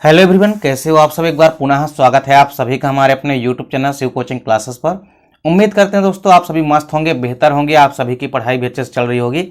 Hello everyone, कैसे हो आप सब। एक बार पुनः स्वागत है आप सभी का हमारे अपने YouTube channel Shiv coaching classes पर। उम्मीद करते हैं दोस्तों आप सभी मस्त होंगे, बेहतर होंगे, आप सभी की पढ़ाई भी अच्छे से चल रही होगी।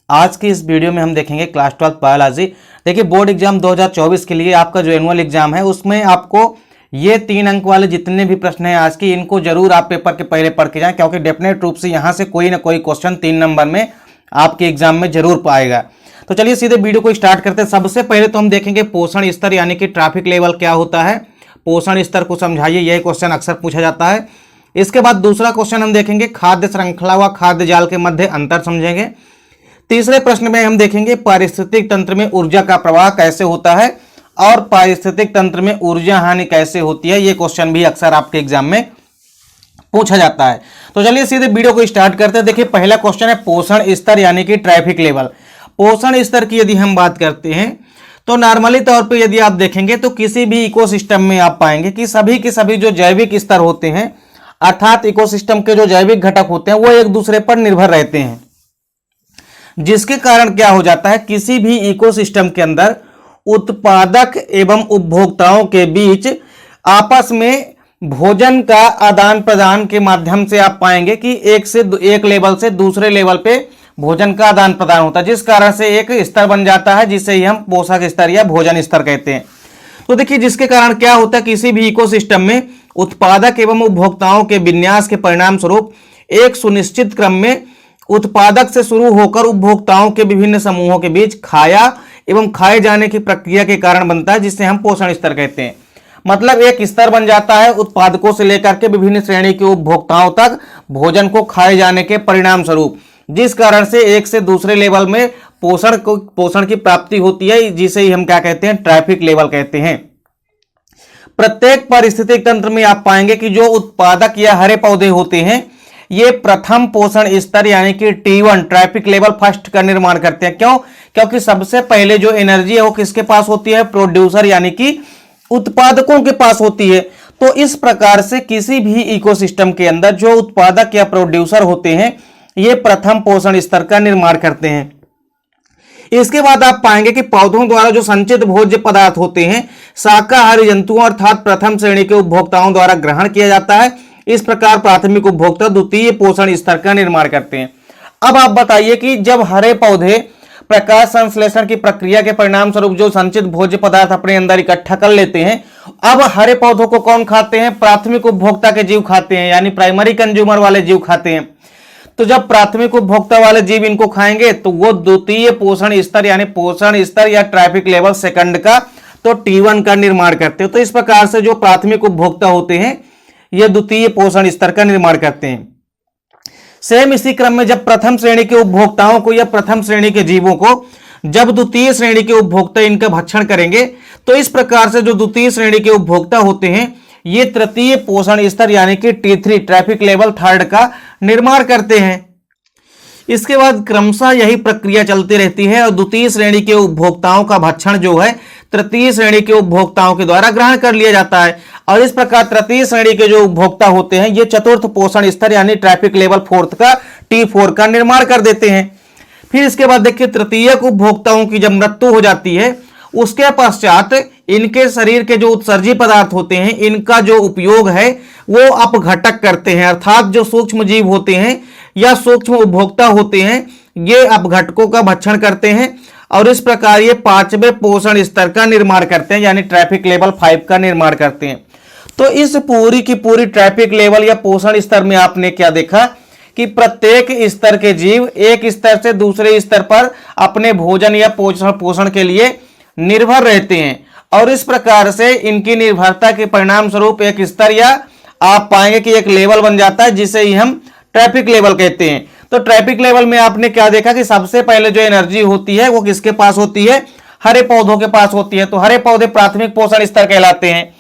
आज की इस वीडियो में हम देखेंगे क्लास 12 बायोलॉजी। देखिए, बोर्ड एग्जाम 2024 के लिए आपका जो एनुअल एग्जाम है उसमें आपको ये 3 अंक वाले जितने भी प्रश्न हैं आज की, इनको जरूर आप पेपर के पहले पढ़ के जाएं, क्योंकि डेफिनेट रूप से यहाँ से कोई ना कोई क्वेश्चन 3 नंबर में आपके एग्जाम में जरूर पाएगा। तो चलिए सीधे वीडियो को स्टार्ट करते हैं। सबसे पहले तो हम देखेंगे पोषण स्तर यानी कि ट्रैफिक लेवल क्या होता है। पोषण स्तर को समझाइए, यह क्वेश्चन अक्सर पूछा जाता है। इसके बाद दूसरा क्वेश्चन हम देखेंगे खाद्य श्रृंखला व खाद्य जाल के मध्य अंतर समझेंगे। तीसरे प्रश्न में हम देखेंगे पारिस्थितिक तंत्र में ऊर्जा का प्रवाह कैसे होता है और पारिस्थितिक तंत्र में ऊर्जा हानि कैसे होती है। यह क्वेश्चन भी अक्सर आपके एग्जाम में पूछा जाता है। तो चलिए सीधे वीडियो को स्टार्ट करते हैं। देखिए, पहला क्वेश्चन है पोषण स्तर यानी कि ट्रैफिक लेवल। पोषण स्तर की यदि हम बात करते हैं तो नॉर्मली तौर पे यदि आप देखेंगे तो किसी भी इकोसिस्टम में आप पाएंगे कि सभी के सभी जो जैविक स्तर होते हैं, अर्थात इकोसिस्टम के जो जैविक घटक होते हैं वो एक दूसरे पर निर्भर रहते हैं, जिसके कारण क्या हो जाता है, किसी भी इकोसिस्टम के अंदर उत्पादक एवं उपभोक्ताओं के बीच आपस में भोजन का आदान प्रदान के माध्यम से आप पाएंगे कि एक लेवल से दूसरे लेवल पे भोजन का आदान प्रदान होता है, जिस कारण से एक स्तर बन जाता है जिसे ही हम पोषक स्तर या भोजन स्तर कहते हैं। तो देखिए, जिसके कारण क्या होता है, किसी भी इकोसिस्टम में उत्पादक एवं उपभोक्ताओं के विन्यास के परिणाम स्वरूप एक सुनिश्चित क्रम में उत्पादक से शुरू होकर उपभोक्ताओं के विभिन्न समूहों के बीच खाया एवं खाए जाने की प्रक्रिया के कारण बनता है, जिसे हम पोषण स्तर कहते हैं। मतलब एक स्तर बन जाता है उत्पादकों से लेकर के विभिन्न श्रेणी के उपभोक्ताओं तक भोजन को खाए जाने के परिणाम स्वरूप, जिस कारण से एक से दूसरे लेवल में पोषण की प्राप्ति होती है, जिसे ही हम क्या कहते हैं, ट्रैफिक लेवल कहते हैं। प्रत्येक पारिस्थितिक तंत्र में आप पाएंगे कि जो उत्पादक या हरे पौधे होते हैं ये प्रथम पोषण स्तर यानी कि T1 ट्रैफिक लेवल फर्स्ट का निर्माण करते हैं। क्यों? क्योंकि सबसे पहले जो एनर्जी है वो किसके पास होती है, प्रोड्यूसर यानी कि उत्पादकों के पास होती है। तो इस प्रकार से किसी भी इकोसिस्टम के अंदर जो उत्पादक या प्रोड्यूसर होते हैं ये प्रथम पोषण स्तर का निर्माण करते हैं। इसके बाद आप पाएंगे कि पौधों द्वारा जो संचित भोज्य पदार्थ होते हैं शाकाहारी जंतुओं अर्थात प्रथम श्रेणी के उपभोक्ताओं द्वारा ग्रहण किया जाता है। इस प्रकार प्राथमिक उपभोक्ता द्वितीय पोषण स्तर का निर्माण करते हैं। अब आप बताइए कि जब हरे पौधे प्रकाश संश्लेषण की प्रक्रिया के परिणाम स्वरूप जो संचित भोज्य पदार्थ अपने अंदर इकट्ठा कर लेते हैं, अब हरे पौधों को कौन खाते हैं, प्राथमिक उपभोक्ता के जीव खाते हैं, यानी प्राइमरी कंज्यूमर वाले जीव खाते हैं। तो जब प्राथमिक उपभोक्ता वाले जीव इनको खाएंगे तो वो द्वितीय पोषण स्तर यानी पोषण स्तर या ट्रैफिक लेवल सेकंड का तो T1 का निर्माण करते हैं। तो इस प्रकार से जो प्राथमिक उपभोक्ता होते हैं ये द्वितीय पोषण स्तर का निर्माण करते हैं। सेम इसी क्रम में जब प्रथम श्रेणी के उपभोक्ताओं को या प्रथम श्रेणी के जीवों को जब द्वितीय श्रेणी के उपभोक्ता इनका भक्षण करेंगे तो इस प्रकार से जो द्वितीय श्रेणी के उपभोक्ता होते हैं ये तृतीय पोषण स्तर यानी कि T3 ट्रैफिक लेवल थर्ड का निर्माण करते हैं। इसके बाद क्रमशः यही प्रक्रिया चलती रहती है और द्वितीय श्रेणी के उपभोक्ताओं का भक्षण जो है तृतीय श्रेणी के उपभोक्ताओं के द्वारा ग्रहण कर लिया जाता है और इस प्रकार तृतीय श्रेणी के जो उपभोक्ता होते हैं ये चतुर्थ पोषण स्तर यानी ट्रैफिक लेवल फोर्थ का T4 का निर्माण कर देते हैं। फिर इसके बाद देखिए, तृतीयक उपभोक्ताओं की जब मृत्यु हो जाती है उसके पश्चात इनके शरीर के जो उत्सर्जी पदार्थ होते हैं इनका जो उपयोग है वो अपघटक करते हैं, अर्थात जो सूक्ष्म जीव होते हैं या सूक्ष्म उपभोक्ता होते हैं ये अपघटकों का भक्षण करते हैं और इस प्रकार ये 5वें पोषण स्तर का निर्माण करते हैं यानी ट्रैफिक लेवल 5 का निर्माण करते हैं। तो इस पूरी की पूरी ट्रैफिक लेवल या पोषण स्तर में आपने क्या देखा कि प्रत्येक स्तर के जीव एक स्तर से दूसरे स्तर पर अपने भोजन या पोषण के लिए निर्भर रहते हैं और इस प्रकार से इनकी निर्भरता के परिणाम स्वरूप एक स्तर या आप पाएंगे कि एक लेवल बन जाता है जिसे ही हम ट्रैफिक लेवल कहते हैं। तो ट्रैफिक लेवल में आपने क्या देखा कि सबसे पहले जो एनर्जी होती है वो किसके पास होती है, हरे पौधों के पास होती है। तो हरे पौधे प्राथमिक पोषण स्तर कहलाते हैं।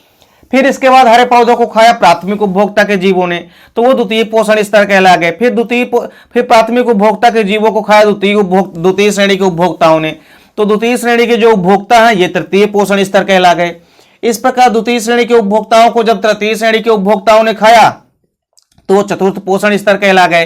फिर इसके बाद हरे पौधों को खाया प्राथमिक उपभोक्ता के जीवों ने तो वो द्वितीय पोषण स्तर कहला गए। फिर प्राथमिक उपभोक्ता के जीवों को खाया द्वितीय श्रेणी के उपभोक्ताओं ने तो द्वितीय श्रेणी के जो उपभोक्ता हैं ये तृतीय पोषण स्तर कहला गए। इस प्रकार द्वितीय श्रेणी के उपभोक्ताओं को जब तृतीय श्रेणी के उपभोक्ताओं ने खाया तो चतुर्थ पोषण स्तर कहला गए।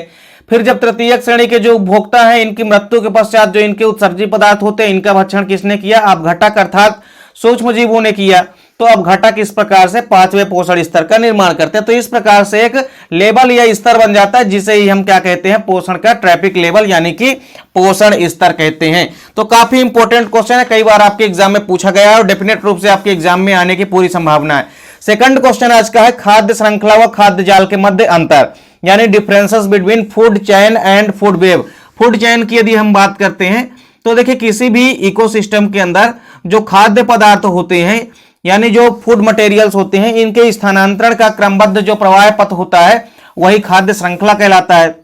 फिर जब तृतीय श्रेणी के जो उपभोक्ता हैं इनकी मृत्यु के पश्चात जो इनके उत्सर्जी पदार्थ होते हैं इनका भक्षण किसने किया, अपघटक अर्थात सूक्ष्म जीवों ने किया। तो अब घटक इस प्रकार से पांचवें पोषण स्तर का निर्माण करते हैं। तो इस प्रकार से एक लेवल या स्तर बन जाता है, जिसे ही हम क्या कहते हैं, पोषण का ट्रैफिक लेवल यानी कि पोषण स्तर कहते हैं। तो काफी इंपॉर्टेंट क्वेश्चन है, कई बार आपके एग्जाम में पूछा गया है और डेफिनेट रूप से आपके एग्जाम में आने की पूरी संभावना है। सेकंड क्वेश्चन आज का है खाद्य श्रृंखला व खाद्य जाल के मध्य अंतर, यानी differences between food chain and food web. Food chain की यदि हम बात करते हैं तो देखिए, किसी भी इकोसिस्टम के अंदर जो खाद्य पदार्थ होते हैं यानी जो फूड मटेरियल्स होते हैं, इनके स्थानांतरण का क्रमबद्ध जो प्रवाह पथ होता है वही खाद्य श्रृंखला कहलाता है।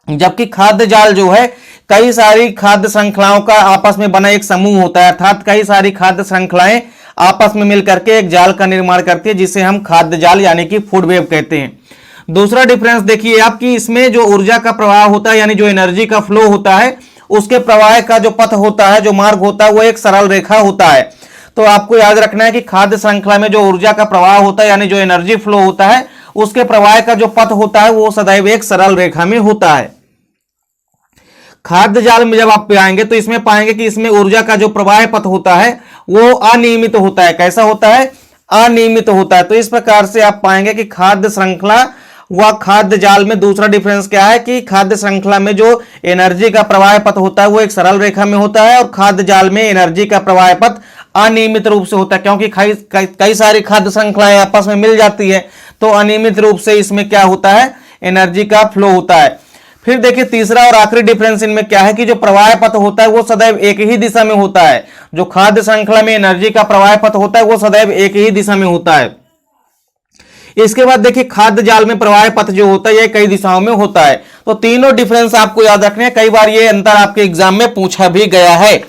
जबकि खाद्य जाल जो है कई सारी खाद्य श्रृंखलाओं का आपस में बना एक समूह होता है, अर्थात कई सारी खाद्य श्रृंखलाएं आपस में मिलकर के एक जाल का निर्माण करती है, जिसे हम खाद्य जाल यानी कि फूड वेब कहते हैं। दूसरा डिफरेंस देखिए आप कि इसमें जो ऊर्जा का प्रवाह होता है यानी जो एनर्जी का फ्लो होता है, उसके प्रवाह का जो पथ होता है, जो मार्ग होता है, वो एक सरल रेखा होता है। तो आपको याद रखना है कि खाद्य श्रृंखला में जो ऊर्जा का प्रवाह होता है यानी जो एनर्जी फ्लो होता है, उसके प्रवाह का जो पथ होता है वो सदैव एक सरल रेखा में होता है। खाद्य जाल में जब आप आएंगे तो इसमें पाएंगे कि इसमें ऊर्जा का जो प्रवाह पथ होता है वो अनियमित होता है। कैसा होता है? अनियमित होता है। तो इस प्रकार से आप पाएंगे कि खाद्य श्रृंखला व खाद्य जाल में दूसरा डिफरेंस क्या है कि खाद्य श्रृंखला में जो एनर्जी का प्रवाह पथ होता है वो एक सरल रेखा में होता है और खाद्य जाल में एनर्जी का प्रवाह पथ अनियमित रूप से होता है, क्योंकि कई सारी खाद्य श्रृंखलाएं आपस में मिल जाती है, तो अनियमित रूप से इसमें क्या होता है, एनर्जी का फ्लो होता है। फिर देखिए तीसरा और आखिरी डिफरेंस इनमें क्या है कि जो प्रवाह पथ होता है वो सदैव एक ही दिशा में होता है। जो खाद्य श्रृंखला में एनर्जी का प्रवाह पथ होता है वो सदैव एक ही दिशा में होता है। इसके बाद देखिए खाद्य जाल में प्रवाह पथ जो होता है ये कई दिशाओं में होता है। तो तीनों डिफरेंस आपको याद रखने हैं, कई बार ये अंतर आपके एग्जाम में पूछा भी गया है।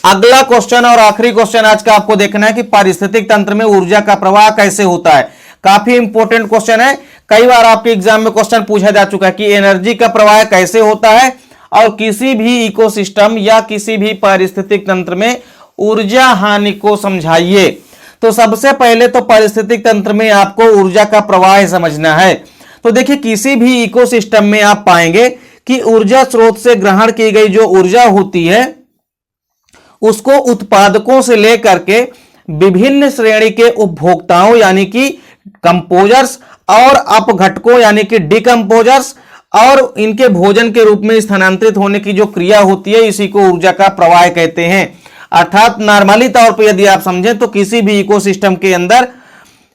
अगला क्वेश्चन और आखिरी क्वेश्चन आज का आपको देखना है कि पारिस्थितिक तंत्र में ऊर्जा का प्रवाह कैसे होता है। काफी इंपॉर्टेंट क्वेश्चन है, कई बार आपके एग्जाम में क्वेश्चन पूछा जा चुका है कि एनर्जी का प्रवाह कैसे होता है और किसी भी इकोसिस्टम या किसी भी पारिस्थितिक तंत्र में ऊर्जा हानि को समझाइए। तो सबसे पहले तो पारिस्थितिक तंत्र में आपको ऊर्जा का प्रवाह समझना है। तो देखिए किसी भी इकोसिस्टम में आप पाएंगे कि ऊर्जा स्रोत से ग्रहण की गई जो ऊर्जा होती है उसको उत्पादकों से लेकर के विभिन्न श्रेणी के उपभोक्ताओं यानी कि कंपोजर्स और अपघटकों यानी कि डिकंपोजर्स और इनके भोजन के रूप में स्थानांतरित होने की जो क्रिया होती है इसी को ऊर्जा का प्रवाह कहते हैं। अर्थात नॉर्मली तौर पे यदि आप समझें तो किसी भी इकोसिस्टम के अंदर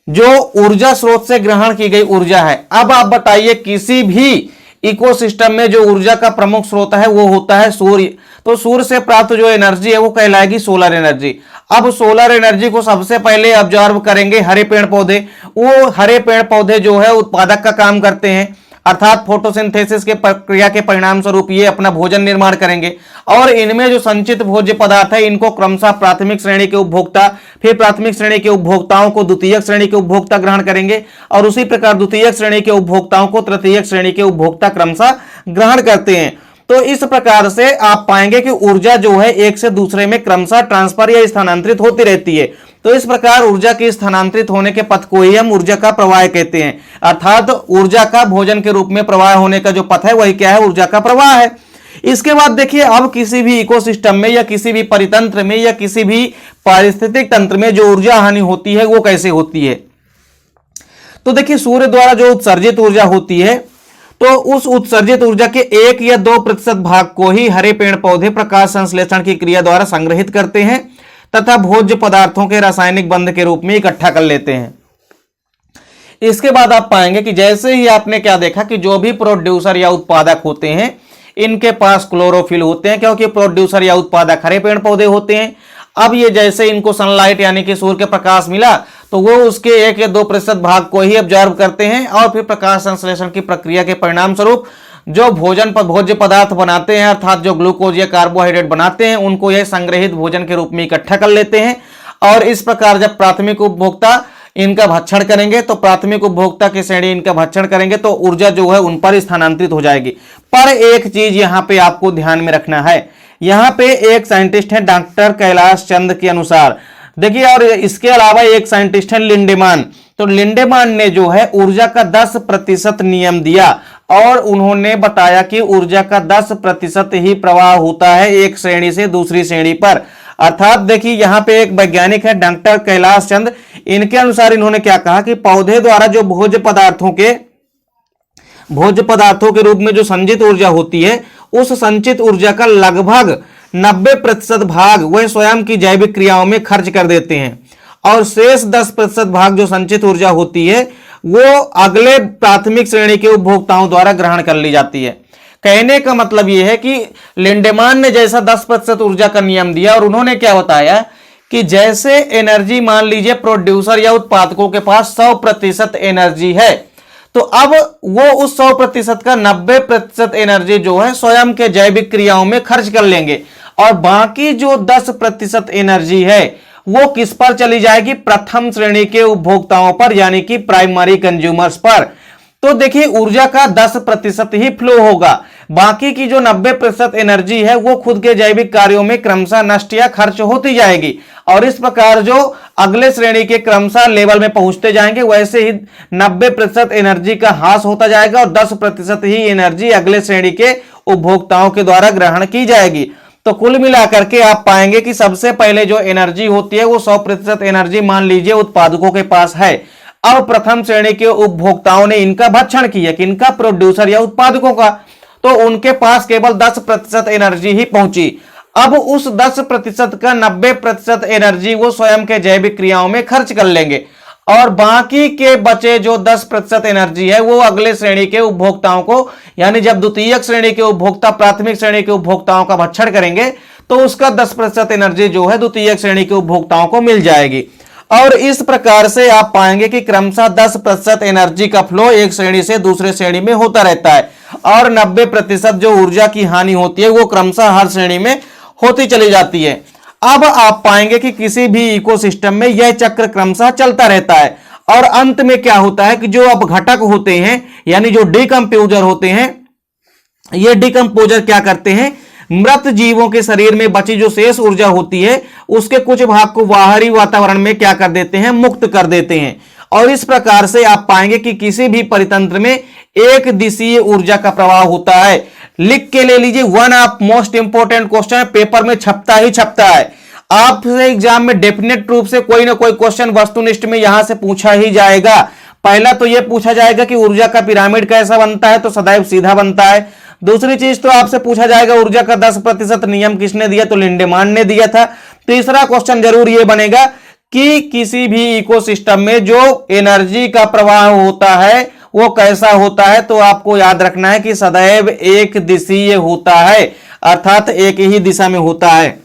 जो ऊर्जा स्रोत से ग्रहण की गई ऊर्जा है, अब आप बताइए किसी भी इकोसिस्टम में जो ऊर्जा का प्रमुख स्रोत है वो होता है सूर्य। तो सूर्य से प्राप्त जो एनर्जी है वो कहलाएगी सोलर एनर्जी। अब सोलर एनर्जी को सबसे पहले ऑब्जर्व करेंगे हरे पेड़ पौधे। वो हरे पेड़ पौधे जो है उत्पादक का काम करते हैं, अर्थात फोटोसिंथेसिस के प्रक्रिया के परिणाम स्वरूप ये अपना भोजन निर्माण करेंगे और इनमें जो संचित भोज्य पदार्थ है इनको क्रमशः प्राथमिक श्रेणी के उपभोक्ता, फिर प्राथमिक श्रेणी के उपभोक्ताओं को द्वितीयक श्रेणी के उपभोक्ता ग्रहण करेंगे और उसी प्रकार द्वितीयक श्रेणी के उपभोक्ताओं को तृतीयक श्रेणी के उपभोक्ता क्रमशः ग्रहण करते हैं। तो इस प्रकार से आप पाएंगे कि ऊर्जा जो है एक से दूसरे में क्रमशः ट्रांसफर या स्थानांतरित होती रहती है। तो इस प्रकार ऊर्जा के स्थानांतरित होने के पथ को ही हम ऊर्जा का प्रवाह कहते हैं। अर्थात ऊर्जा का भोजन के रूप में प्रवाह होने का जो पथ है वही क्या है, ऊर्जा का प्रवाह है। इसके बाद देखिए अब किसी भी इकोसिस्टम में या किसी भी परितंत्र में या किसी भी पारिस्थितिक तंत्र में जो ऊर्जा हानि होती है वो कैसे होती है। तो देखिए सूर्य द्वारा जो उत्सर्जित ऊर्जा होती है तो उस उत्सर्जित ऊर्जा के 1 या 2% भाग को ही हरे पेड़ पौधे प्रकाश संश्लेषण की क्रिया द्वारा संग्रहित करते हैं तथा भोज्य पदार्थों के रासायनिक बंध के रूप में इकट्ठा कर लेते हैं। इसके बाद आप पाएंगे कि जैसे ही आपने क्या देखा कि जो भी प्रोड्यूसर या उत्पादक होते हैं इनके पास क्लोरोफिल होते हैं, क्योंकि प्रोड्यूसर या उत्पादक हरे पेड़ पौधे होते हैं। अब ये जैसे इनको सनलाइट यानी कि सूर्य के प्रकाश मिला तो वो उसके 1 या 2% भाग को ही ऑब्जर्व करते हैं और फिर प्रकाश संश्लेषण की प्रक्रिया के परिणाम स्वरूप जो भोज्य पदार्थ बनाते हैं अर्थात जो ग्लूकोज या कार्बोहाइड्रेट बनाते हैं उनको यह संग्रहित भोजन के रूप में इकट्ठा कर लेते हैं। और इस प्रकार जब प्राथमिक उपभोक्ता इनका भक्षण करेंगे तो प्राथमिक उपभोक्ता की श्रेणी इनका भक्षण करेंगे तो ऊर्जा जो है उन पर स्थानांतरित हो जाएगी। पर एक चीज यहाँ पे आपको ध्यान में रखना है, यहाँ पे एक साइंटिस्ट है डॉक्टर कैलाश चंद के अनुसार देखिए, और इसके अलावा एक साइंटिस्ट है लिंडेमान। तो लिंडेमान ने जो है ऊर्जा का 10% नियम दिया और उन्होंने बताया कि ऊर्जा का 10% ही प्रवाह होता है एक श्रेणी से दूसरी श्रेणी पर। अर्थात देखिए यहाँ पे एक वैज्ञानिक है डॉक्टर कैलाश चंद, इनके अनुसार इन्होंने क्या कहा कि पौधे द्वारा जो भोज्य पदार्थों के रूप में जो संचित ऊर्जा होती है, उस संचित ऊर्जा का लगभग 90% भाग वह स्वयं की जैविक क्रियाओं में खर्च कर देते हैं और शेष 10% भाग जो संचित ऊर्जा होती है वो अगले प्राथमिक श्रेणी के उपभोक्ताओं द्वारा ग्रहण कर ली जाती है। कहने का मतलब यह है कि लिंडेमान ने जैसा 10% ऊर्जा का नियम दिया और उन्होंने क्या बताया कि जैसे एनर्जी मान लीजिए प्रोड्यूसर या उत्पादकों के पास 100% एनर्जी है, तो अब वो उस 100% का 90% एनर्जी जो है स्वयं के जैविक क्रियाओं में खर्च कर लेंगे और बाकी जो 10% एनर्जी है वो किस पर चली जाएगी, प्रथम श्रेणी के उपभोक्ताओं पर, यानी कि प्राइमरी कंज्यूमर्स पर। तो देखिए ऊर्जा का 10% ही फ्लो होगा, बाकी की जो 90% एनर्जी है वो खुद के जैविक कार्यों में क्रमशः नष्ट या खर्च होती जाएगी और इस प्रकार जो अगले श्रेणी के क्रमशः लेवल में पहुंचते जाएंगे वैसे ही 90% एनर्जी का ह्रास होता जाएगा और 10% ही एनर्जी अगले श्रेणी के उपभोक्ताओं के द्वारा ग्रहण की जाएगी। तो कुल मिलाकर के आप पाएंगे कि सबसे पहले जो एनर्जी होती है वो 100% एनर्जी मान लीजिए उत्पादकों के पास है। अब प्रथम श्रेणी के उपभोक्ताओं ने इनका भक्षण किया, किनका, प्रोड्यूसर या उत्पादकों का, तो उनके पास केवल 10% एनर्जी ही पहुंची। अब उस 10% का 90% एनर्जी वो स्वयं के जैविक क्रियाओं में खर्च कर लेंगे और बाकी के बचे जो 10% एनर्जी है वो अगले श्रेणी के उपभोक्ताओं को, यानी जब द्वितीयक श्रेणी के उपभोक्ता प्राथमिक श्रेणी के उपभोक्ताओं का भक्षण करेंगे तो उसका 10% एनर्जी जो है द्वितीयक श्रेणी के उपभोक्ताओं को मिल जाएगी। और इस प्रकार से आप पाएंगे कि क्रमशः 10% एनर्जी का फ्लो एक श्रेणी से दूसरे श्रेणी में होता रहता है और 90% जो ऊर्जा की हानि होती है वो क्रमशः हर श्रेणी में होती चली जाती है। अब आप पाएंगे कि किसी भी इकोसिस्टम में यह चक्र क्रमशः चलता रहता है और अंत में क्या होता है कि जो अब घटक होते हैं यानी जो डिकम्पोजर होते हैं, ये डिकम्पोजर क्या करते हैं, मृत जीवों के शरीर में बची जो शेष ऊर्जा होती है उसके कुछ भाग को बाहरी वातावरण में क्या कर देते हैं, मुक्त कर देते हैं। और इस प्रकार से आप पाएंगे कि किसी भी परितंत्र में एक दिशीय ऊर्जा का प्रवाह होता है। लिख के ले लीजिए, one of most important question paper में छपता ही छपता है। आपसे एग्जाम में डेफिनेट रूप से कोई ना कोई क्वेश्चन वस्तुनिष्ठ में यहां से पूछा ही जाएगा। पहला तो यह पूछा जाएगा कि ऊर्जा का पिरामिड कैसा बनता है, तो सदैव सीधा बनता है। दूसरी चीज तो आपसे पूछा जाएगा ऊर्जा का 10% नियम किसने दिया, तो लिंडेमान ने दिया था। तीसरा क्वेश्चन जरूर यह बनेगा कि किसी भी इकोसिस्टम में जो एनर्जी का प्रवाह होता है वो कैसा होता है, तो आपको याद रखना है कि सदैव एक दिशीय होता है, अर्थात एक ही दिशा में होता है।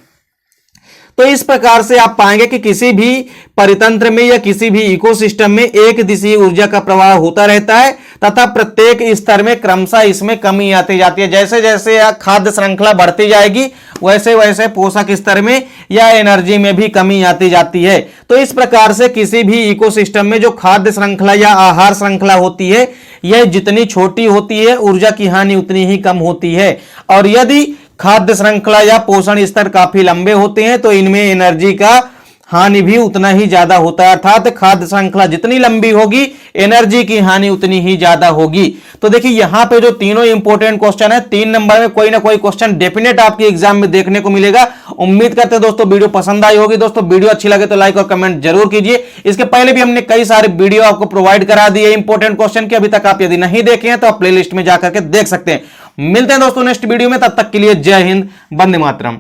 तो इस प्रकार से आप पाएंगे कि किसी भी परितंत्र में या किसी भी इकोसिस्टम में एक दिशीय ऊर्जा का प्रवाह होता रहता है तथा प्रत्येक स्तर में क्रमशः इसमें कमी आती जाती है। जैसे जैसे खाद्य श्रृंखला बढ़ती जाएगी वैसे वैसे पोषक स्तर में या एनर्जी में भी कमी आती जाती है। तो इस प्रकार से किसी भी इकोसिस्टम में जो खाद्य श्रृंखला या आहार श्रृंखला होती है यह जितनी छोटी होती है ऊर्जा की हानि उतनी ही कम होती है और यदि खाद्य श्रृंखला या पोषण स्तर काफी लंबे होते हैं तो इनमें एनर्जी का हानि भी उतना ही ज्यादा होता है, अर्थात खाद्य श्रृंखला जितनी लंबी होगी एनर्जी की हानि उतनी ही ज्यादा होगी। तो देखिए यहां पे जो तीनों इंपॉर्टेंट क्वेश्चन है 3 नंबर में कोई ना कोई क्वेश्चन डेफिनेट आपके एग्जाम में देखने को मिलेगा। उम्मीद करते हैं दोस्तों वीडियो पसंद आई होगी। दोस्तों वीडियो अच्छी लगे तो लाइक और कमेंट जरूर कीजिए। इसके पहले भी हमने कई सारे वीडियो आपको प्रोवाइड करा दिए इंपॉर्टेंट क्वेश्चन के, अभी तक आप यदि नहीं देखे हैं तो आप प्ले लिस्ट में जाकर के देख सकते हैं। मिलते हैं दोस्तों नेक्स्ट वीडियो में, तब तक के लिए जय हिंद, वंदे मातरम।